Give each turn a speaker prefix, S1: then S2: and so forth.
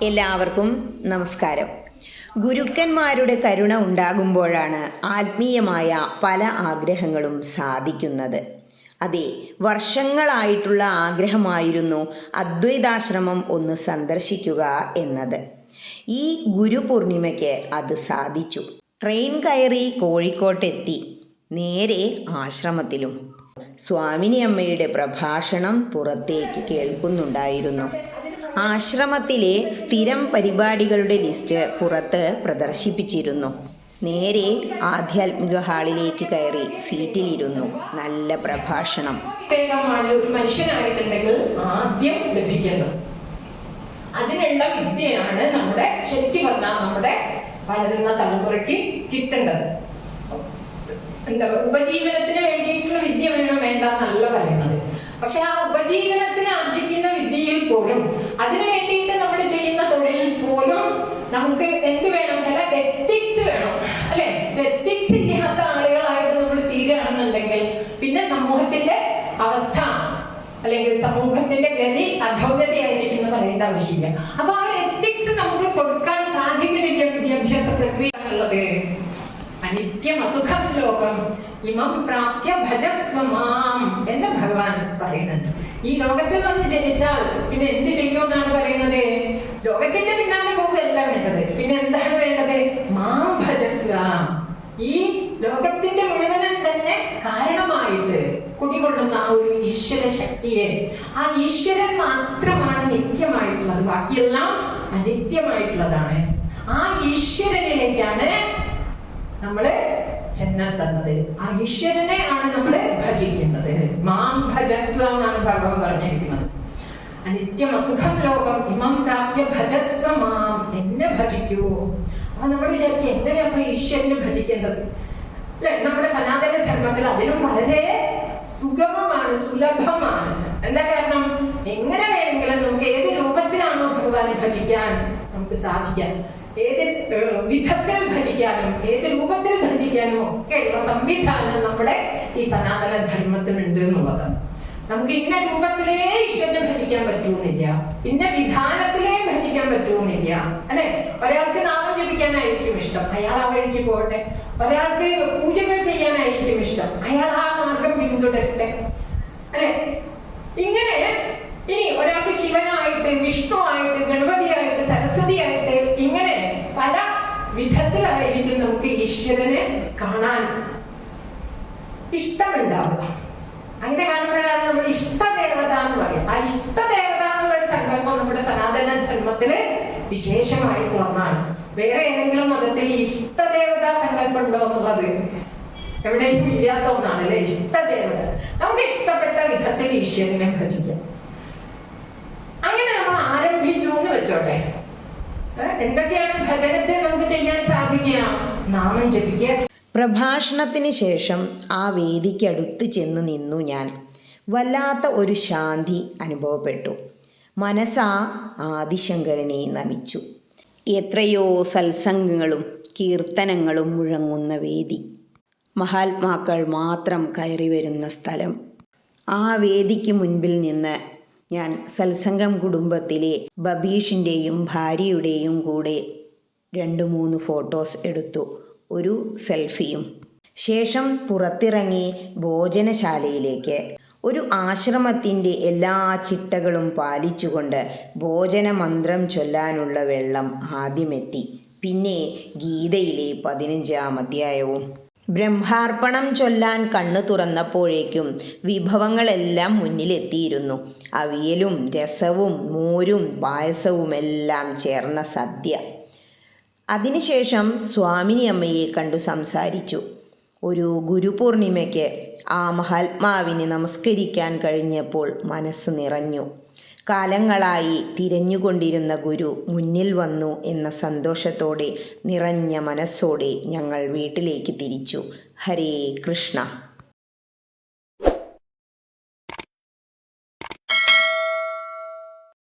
S1: എല്ലാവർക്കും നമസ്കാരം. ഗുരുക്കന്മാരുടെ കരുണ ഉണ്ടാകുമ്പോഴാണ് ആത്മീയമായ പല ആഗ്രഹങ്ങളും സാധിക്കുന്നത്. അതെ, വർഷങ്ങളായിട്ടുള്ള ആഗ്രഹമായിരുന്നു അദ്വൈതാശ്രമം ഒന്ന് സന്ദർശിക്കുക എന്നത്. ഈ ഗുരുപൂർണിമയ്ക്ക് അത് സാധിച്ചു. ട്രെയിൻ കയറി കോഴിക്കോട്ടെത്തി. നേരെ ആശ്രമത്തിലും സ്വാമിനി അമ്മയുടെ പ്രഭാഷണം പുറത്തേക്ക് കേൾക്കുന്നുണ്ടായിരുന്നു. ആശ്രമത്തിലെ സ്ഥിരം പരിപാടികളുടെ ലിസ്റ്റ് പുറത്ത് പ്രദർശിപ്പിച്ചിരുന്നു. നേരെ ആധ്യാത്മിക ഹാളിലേക്ക് കയറി സീറ്റിലിരുന്നു. നല്ല പ്രഭാഷണം.
S2: ഒരു മനുഷ്യനായിട്ടുണ്ടെങ്കിൽ ആദ്യം ലഭിക്കേണ്ടത് അതിനുള്ള വിദ്യയാണ് നമ്മുടെ ശരിക്കും പറഞ്ഞാൽ നമ്മുടെ വളരുന്ന തലമുറയ്ക്ക് കിട്ടേണ്ടത്. എന്താ ഉപജീവനത്തിന് വേണ്ടിയിട്ടുള്ള വിദ്യ വേണം വേണ്ട എന്നല്ല പറയുന്നത്. പക്ഷെ ആ ഉപജീവനത്തിന് ആർജിക്കുന്ന വിദ്യയിൽ പോലും അതിനു വേണ്ടിയിട്ട് നമ്മൾ ചെയ്യുന്ന തൊഴിലിൽ പോലും നമുക്ക് എന്ത് വേണം? ചില എത്തിക്സ് വേണം, അല്ലെ? എത്തിക്സ് ഇല്ലാത്ത ആളുകളായിട്ട് നമ്മൾ തീരുകയാണെന്നുണ്ടെങ്കിൽ പിന്നെ സമൂഹത്തിന്റെ അവസ്ഥ അല്ലെങ്കിൽ സമൂഹത്തിന്റെ ഗതി അധോഗതിയായിരിക്കും എന്ന് പറയേണ്ട ആവശ്യമില്ല. അപ്പൊ ആ എത്തിക്സ് നമുക്ക് കൊടുക്കാൻ സാധിക്കുന്നില്ല വിദ്യാഭ്യാസ പ്രക്രിയ എന്നുള്ളത്. അനിത്യം അസുഖം ലോകം ഇമം പ്രാപ്യ ഭജസ്വമാം എന്ന് ഭഗവാൻ പറയുന്നുണ്ട്. ഈ ലോകത്തിൽ വന്ന് ജനിച്ചാൽ പിന്നെ എന്ത് ചെയ്യുമെന്നാണ് പറയുന്നത്? ലോകത്തിന്റെ പിന്നാലെ പോകുകയല്ല വേണ്ടത്. പിന്നെ എന്താണ് വേണ്ടത്? മാം ഭജസ്വ. ഈ ലോകത്തിന്റെ മുഴുവനും തന്നെ കാരണമായിട്ട് കുടികൊള്ളുന്ന ആ ഒരു ഈശ്വര ശക്തിയെ, ആ ഈശ്വരൻ മാത്രമാണ് നിത്യമായിട്ടുള്ളത്, ബാക്കിയെല്ലാം അനിത്യമായിട്ടുള്ളതാണ്. ആ ഈശ്വരനിലേക്കാണ് നമ്മള് ചെന്നെത്തുന്നത്. ആ ഈശ്വരനെ ആണ് നമ്മള് ഭജിക്കുന്നത്. മാം ഭജസ്വ എന്നാണ് ഭഗവാൻ പറഞ്ഞിരിക്കുന്നത്. അനിത്യം അസുഖം ലോകം ഇമം പ്രാപ്യ ഭജസ്വ മാം. എന്നെ ഭജിക്കൂ. അപ്പൊ നമ്മൾ വിചാരിക്കും എങ്ങനെയാ അപ്പൊ ഈശ്വരനെ ഭജിക്കേണ്ടത്? അല്ലെ? നമ്മുടെ സനാതന ധർമ്മത്തിൽ അതിനും വളരെ സുഗമമാണ്, സുലഭമാണ്. എന്താ കാരണം? എങ്ങനെ വേണമെങ്കിലും നമുക്ക് ഏത് രൂപത്തിലാണോ ഭഗവാനെ ഭജിക്കാൻ നമുക്ക് സാധിക്കാൻ, ഏത് വിധത്തിൽ ഭജിക്കാനും ഏത് രൂപത്തിൽ ഭജിക്കാനും ഒക്കെയുള്ള സംവിധാനം നമ്മുടെ ഈ സനാതന ധർമ്മത്തിനുണ്ട് എന്നുള്ളതാണ്. നമുക്ക് ഇന്ന രൂപത്തിലേ ഈശ്വരനെ ഭജിക്കാൻ പറ്റുന്നില്ല, ഇന്ന വിധാനത്തിലേ ഭജിക്കാൻ പറ്റുന്നില്ല, അല്ലെ? ഒരാൾക്ക് നാമം ജപിക്കാനായിരിക്കും ഇഷ്ടം, അയാൾ ആ വഴിക്ക് പോകട്ടെ. ഒരാൾക്ക് പൂജകൾ ചെയ്യാനായിരിക്കും ഇഷ്ടം, അയാൾ ആ മാർഗം പിന്തുടരട്ടെ, അല്ലെ? ഇങ്ങനെ ഇനി ഒരാൾക്ക് ശിവനായിട്ട്, വിഷ്ണു ആയിട്ട്, ഗണപതിയായിട്ട്, സരസ്വതിയായിട്ട്, ഇങ്ങനെ പല വിധത്തിലായിരിക്കും നമുക്ക് ഈശ്വരനെ കാണാൻ ഇഷ്ടമുണ്ടാവുക. അങ്ങനെ കാണുമ്പോഴാണ് നമ്മൾ ഇഷ്ടദേവത എന്ന് പറയും. ആ ഇഷ്ടദേവത എന്നുള്ള ഒരു സങ്കല്പം നമ്മുടെ സനാതന ധർമ്മത്തില് വിശേഷമായിട്ടുള്ള ഒന്നാണ്. വേറെ ഏതെങ്കിലും മതത്തിൽ ഇഷ്ടദേവതാ സങ്കല്പം ഉണ്ടോ എന്നുള്ളത് എവിടെയും ഇല്ലാത്ത ഒന്നാണ്, അല്ലെ? ഇഷ്ടദേവത. നമുക്ക് ഇഷ്ടപ്പെട്ട വിധത്തിൽ ഈശ്വരനെ ഭജിക്കാം. അങ്ങനെ നമ്മൾ ആരംഭിച്ചു എന്ന് വെച്ചോട്ടെ. എന്തൊക്കെയാണ് ഭജനത്തിൽ നമുക്ക് ചെയ്യാൻ സാധിക്കുക? നാമം ജപിക്കുക.
S1: പ്രഭാഷണത്തിന് ശേഷം ആ വേദിക്കടുത്ത് ചെന്ന് നിന്നു ഞാൻ. വല്ലാത്ത ഒരു ശാന്തി അനുഭവപ്പെട്ടു. മനസ്സാ ആദിശങ്കരനെ നമിച്ചു. എത്രയോ സത്സംഗങ്ങളും കീർത്തനങ്ങളും മുഴങ്ങുന്ന വേദി, മഹാത്മാക്കൾ മാത്രം കയറി വരുന്ന സ്ഥലം. ആ വേദിക്ക് മുൻപിൽ നിന്ന് ഞാൻ സത്സംഗം കുടുംബത്തിലെ ബബീഷിൻ്റെയും ഭാര്യയുടെയും കൂടെ 2-3 ഫോട്ടോസ് എടുത്തു, ഒരു സെൽഫിയും. ശേഷം പുറത്തിറങ്ങി ഭോജനശാലയിലേക്ക്. ഒരു ആശ്രമത്തിൻ്റെ എല്ലാ ചിട്ടകളും പാലിച്ചുകൊണ്ട് ഭോജന മന്ത്രം ചൊല്ലാനുള്ള വെള്ളം ആദ്യമെത്തി. പിന്നെ ഗീതയിലെ 15-ാം അധ്യായവും. ബ്രഹ്മാർപ്പണം ചൊല്ലാൻ കണ്ണു തുറന്നപ്പോഴേക്കും വിഭവങ്ങളെല്ലാം മുന്നിലെത്തിയിരുന്നു. അവിയലും രസവും മോരും പായസവുമെല്ലാം ചേർന്ന സദ്യ. അതിനുശേഷം സ്വാമിനി അമ്മയെ കണ്ടു സംസാരിച്ചു. ഒരു ഗുരുപൂർണിമയ്ക്ക് ആ മഹാത്മാവിനെ നമസ്കരിക്കാൻ കഴിഞ്ഞപ്പോൾ മനസ്സ് നിറഞ്ഞു. കാലങ്ങളായി തിരഞ്ഞുകൊണ്ടിരുന്ന ഗുരു മുന്നിൽ വന്നു എന്ന സന്തോഷത്തോടെ, നിറഞ്ഞ മനസ്സോടെ ഞങ്ങൾ വീട്ടിലേക്ക് തിരിച്ചു. ഹരേ കൃഷ്ണ.